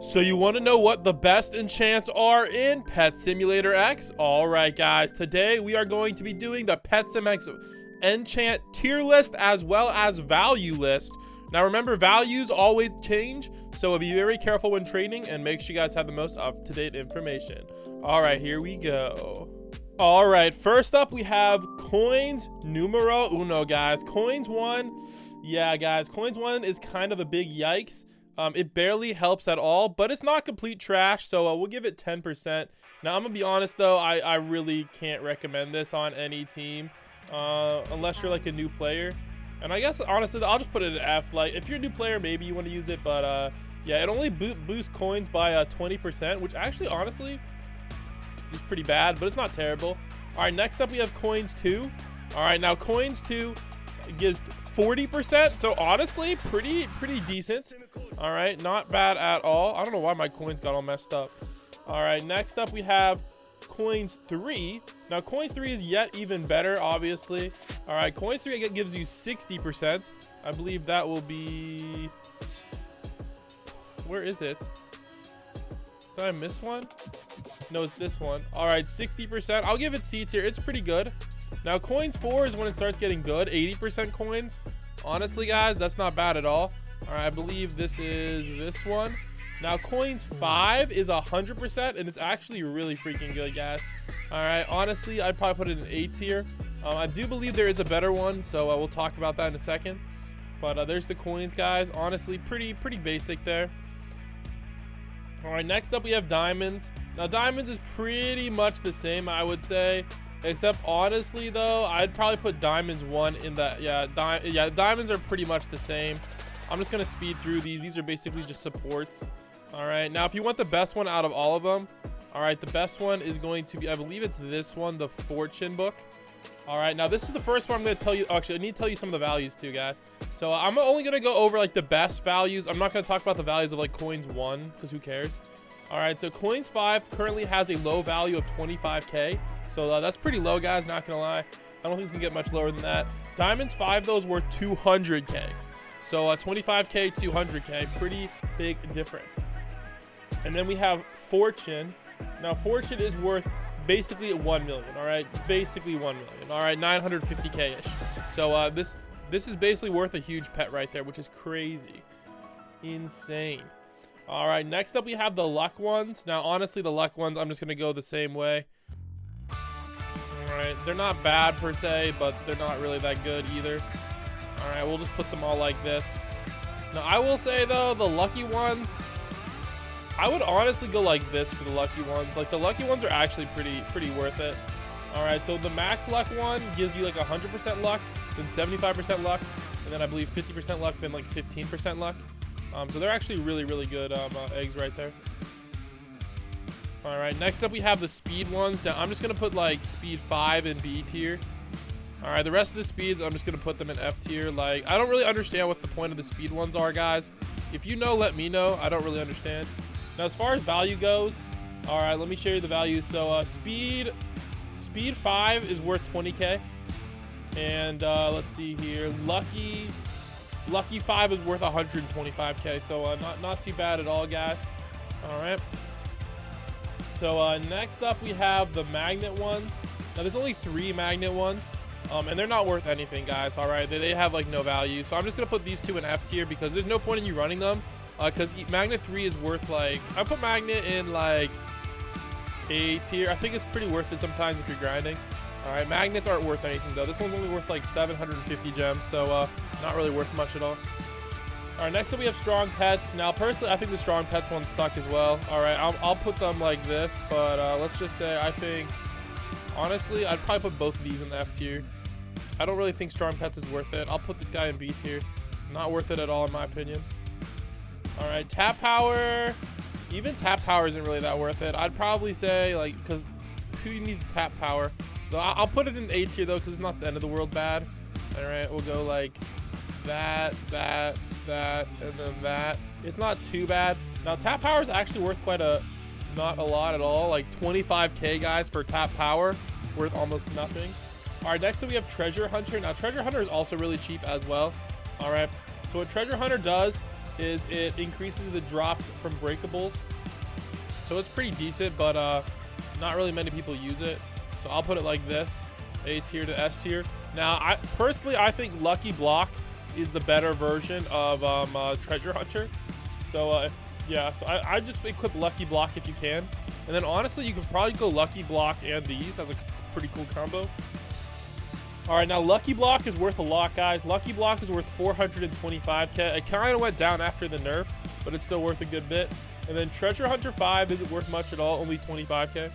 So you want to know what the best enchants are in Pet Simulator X? All right, guys. Today we are going to be doing the Pet Sim X enchant tier list as well as value list. Now remember, values always change, so be very careful when trading and make sure you guys have the most up-to-date information. All right, here we go. All right, first up we have coins numero uno, guys. Coins 1, yeah, guys, coins 1 is kind of a big yikes. It barely helps at all, but it's not complete trash, so we'll give it 10%. Now, I'm gonna be honest though, I really can't recommend this on any team, unless you're like a new player. And I guess honestly, I'll just put it at F. Like, if you're a new player, maybe you want to use it, but yeah, it only boosts coins by 20%, which actually honestly is pretty bad, but it's not terrible. All right, next up we have coins 2. All right, now coins 2 gives 40%, so honestly pretty decent. All right, not bad at all. I don't know why my coins got all messed up. All right, next up we have coins 3. Now coins 3 is yet even better, obviously. All right, coins 3 gives you 60%. I believe that will be, where is it? Did I miss one? No, it's this one. All right, 60%. I'll give it C tier. It's pretty good. Now coins 4 is when it starts getting good. 80% coins. Honestly, guys, that's not bad at all. All right, I believe this is this one. Now coins 5 is 100%, and it's actually really freaking good, guys. All right, honestly, I'd probably put it in A tier. I do believe there is a better one, so we'll talk about that in a second. But there's the coins, guys. Honestly, pretty basic there. All right, next up we have diamonds. Now diamonds is pretty much the same, I would say, except honestly though, I'd probably put diamonds 1 in that. Yeah, diamonds are pretty much the same. I'm just gonna speed through these. These are basically just supports. All right, now if you want the best one out of all of them, all right, the best one is going to be, I believe it's this one, the fortune book. All right, now this is the first one I'm going to tell you. Actually, I need to tell you some of the values too, guys. So I'm only going to go over like the best values. I'm not going to talk about the values of like coins 1 because who cares. All right, so coins 5 currently has a low value of 25k. So that's pretty low, guys, not going to lie. I don't think it's going to get much lower than that. Diamonds 5, those were 200k. So 25k, 200k, pretty big difference. And then we have fortune. Now fortune is worth basically 1 million. All right, basically 1 million. All right, 950k ish. So this is basically worth a huge pet right there, which is crazy, insane. All right, next up we have the luck ones. Now honestly, the luck ones, I'm just gonna go the same way. All right, they're not bad per se, but they're not really that good either. All right, we'll just put them all like this. Now I will say though, the lucky ones, I would honestly go like this for the lucky ones. Like the lucky ones are actually pretty worth it. All right, so the max luck one gives you like 100% luck, then 75% luck, and then I believe 50% luck, then like 15% luck. So they're actually really good eggs right there. All right, next up we have the speed ones. Now I'm just gonna put like speed 5 in B tier. All right, the rest of the speeds, I'm just gonna put them in F tier. Like, I don't really understand what the point of the speed ones are, guys. If you know, let me know. I don't really understand. Now, as far as value goes, all right, let me show you the values. So speed 5 is worth 20k. And let's see here, lucky 5 is worth 125k. So not too bad at all, guys. All right. So next up we have the magnet ones. Now there's only 3 magnet ones. And they're not worth anything, guys. All right, they have like no value. So I'm just gonna put these 2 in F tier because there's no point in you running them. Because magnet 3 is worth like, I put magnet in like A tier. I think it's pretty worth it sometimes if you're grinding. All right, magnets aren't worth anything though. This one's only worth like 750 gems, so not really worth much at all. All right, next up we have strong pets. Now personally, I think the strong pets ones suck as well. All right, I'll put them like this, but let's just say I think, honestly, I'd probably put both of these in the F tier. I don't really think strong pets is worth it. I'll put this guy in B tier. Not worth it at all in my opinion. All right, tap power. Even tap power isn't really that worth it. I'd probably say like, because who needs tap power? I'll put it in A tier though, because it's not the end of the world bad. All right, we'll go like that, and then that. It's not too bad. Now tap power is actually worth not a lot at all. Like 25k, guys, for tap power, worth almost nothing. All right, next up we have treasure hunter. Now treasure hunter is also really cheap as well. All right, so what treasure hunter does is it increases the drops from breakables. So it's pretty decent, but not really many people use it. So I'll put it like this, A tier to S tier. Now, I think Lucky Block is the better version of Treasure Hunter. So yeah, so I just equip Lucky Block if you can. And then honestly, you could probably go Lucky Block and these as a pretty cool combo. All right, now Lucky Block is worth a lot, guys. Lucky Block is worth 425k. It kind of went down after the nerf, but it's still worth a good bit. And then Treasure Hunter 5 isn't worth much at all, only 25k.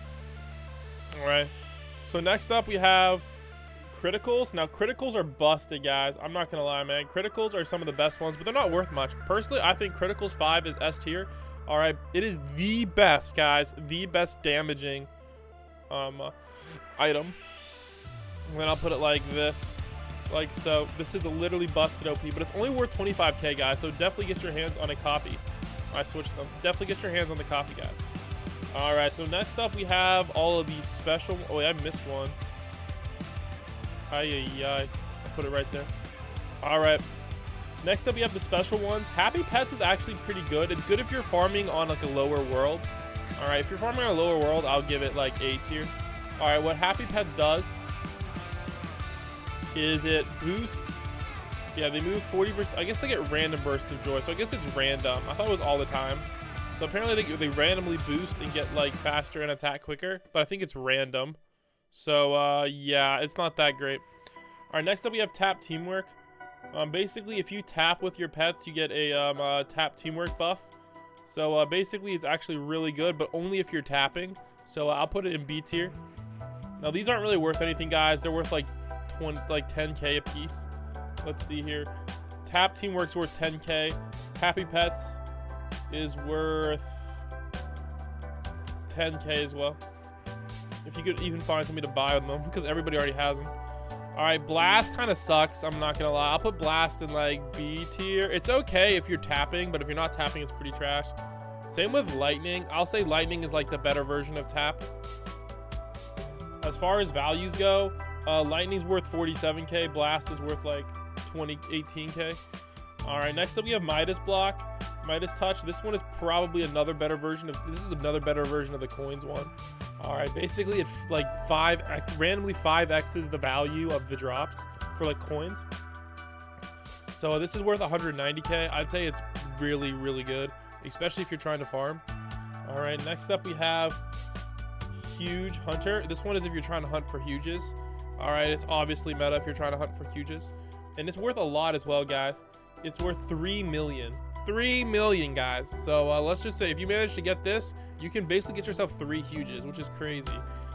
All right, so next up we have Criticals. Now, Criticals are busted, guys. I'm not going to lie, man. Criticals are some of the best ones, but they're not worth much. Personally, I think Criticals 5 is S tier. All right, it is the best, guys. The best damaging item. And then I'll put it like this, like so. This is a literally busted OP, but it's only worth 25k, guys. So definitely get your hands on a copy. I switched them. Definitely get your hands on the copy, guys. All right, so next up we have all of these special. Oh, wait, I missed one. I'll put it right there. All right. Next up, we have the special ones. Happy Pets is actually pretty good. It's good if you're farming on like a lower world. All right, if you're farming on a lower world, I'll give it like A tier. All right, what Happy Pets does is it boosts. Yeah, they move 40%. I guess they get random bursts of joy. So I guess it's random. I thought it was all the time. So apparently they randomly boost and get like faster and attack quicker. But I think it's random. So yeah, it's not that great. All right, next up we have Tap Teamwork. Basically, if you tap with your pets, you get a tap teamwork buff. So basically, it's actually really good, but only if you're tapping. So I'll put it in B tier. Now these aren't really worth anything, guys. They're worth like 10k a piece. Let's see here. Tap Teamwork's worth 10k. Happy Pets is worth 10k as well. If you could even find somebody to buy them, because everybody already has them. All right, Blast kind of sucks. I'm not gonna lie. I'll put Blast in like B tier. It's okay if you're tapping, but if you're not tapping, it's pretty trash. Same with Lightning. I'll say Lightning is like the better version of Tap. As far as values go, Lightning's worth 47k. Blast is worth like 18k. All right, next up we have Midas Block, Midas Touch. This one is probably another better version of. This is another better version of the coins one. All right, basically it's like randomly 5x's the value of the drops for like coins. So this is worth 190k. I'd say it's really, really good, especially if you're trying to farm. All right, next up we have Huge Hunter. This one is if you're trying to hunt for huges. All right, it's obviously meta if you're trying to hunt for huges. And it's worth a lot as well, guys. It's worth 3 million. 3 million, guys. So let's just say if you manage to get this, you can basically get yourself 3 huges, which is crazy.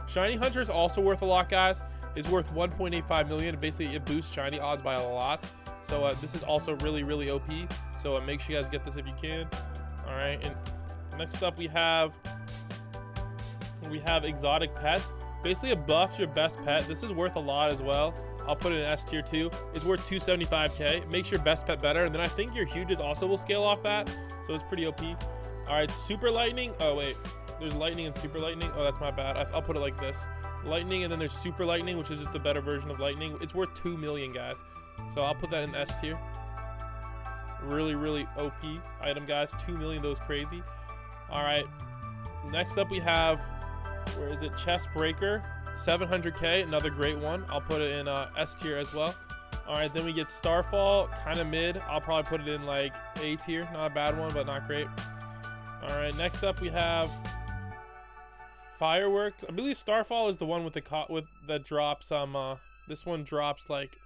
Shiny Hunter is also worth a lot, guys. It's worth 1.85 million. Basically, it boosts shiny odds by a lot. So this is also really, really OP. So make sure you guys get this if you can. All right, and next up we have Exotic Pets. Basically, it buffs your best pet. This is worth a lot as well. I'll put it in S tier too. It's worth 275k. It makes your best pet better, and then I think your huges also will scale off that. So it's pretty OP. All right, Super Lightning. Oh wait, there's Lightning and Super Lightning. Oh, that's my bad. I'll put it like this: Lightning, and then there's Super Lightning, which is just a better version of Lightning. It's worth 2 million, guys. So I'll put that in S tier. Really, really OP item, guys. 2 million, those crazy. All right, next up we have, where is it? Chest Breaker. 700k, another great one. I'll put it in S tier as well. All right, then we get Starfall, kind of mid. I'll probably put it in like A tier. Not a bad one, but not great. All right, next up we have Fireworks. I believe Starfall is the one with that drops this one drops like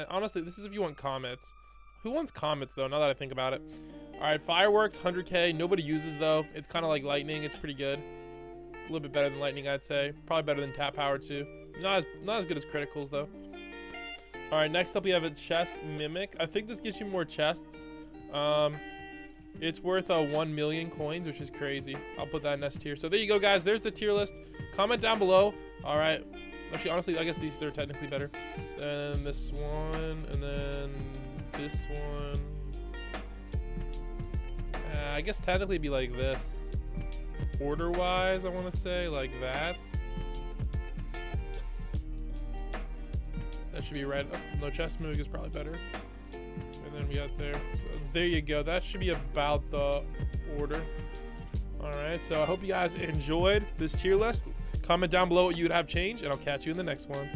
honestly, this is if you want comets. Who wants comets though, now that I think about it? All right, Fireworks, 100k. Nobody uses though. It's kind of like Lightning. It's pretty good. A little bit better than Lightning, I'd say. Probably better than Tap Power too. Not as good as Criticals though. All right, next up we have a Chest Mimic. I think this gives you more chests. It's worth 1 million coins, which is crazy. I'll put that in S tier. So there you go, guys. There's the tier list. Comment down below. All right. Actually, honestly, I guess these are technically better. Then this one, and then this one. I guess technically it'd be like this. Order wise, I want to say like that should be right. Oh, no, Chest Mimic is probably better. And then we got there. So there you go. That should be about the order. All right, so I hope you guys enjoyed this tier list. Comment down below what you would have changed, and I'll catch you in the next one.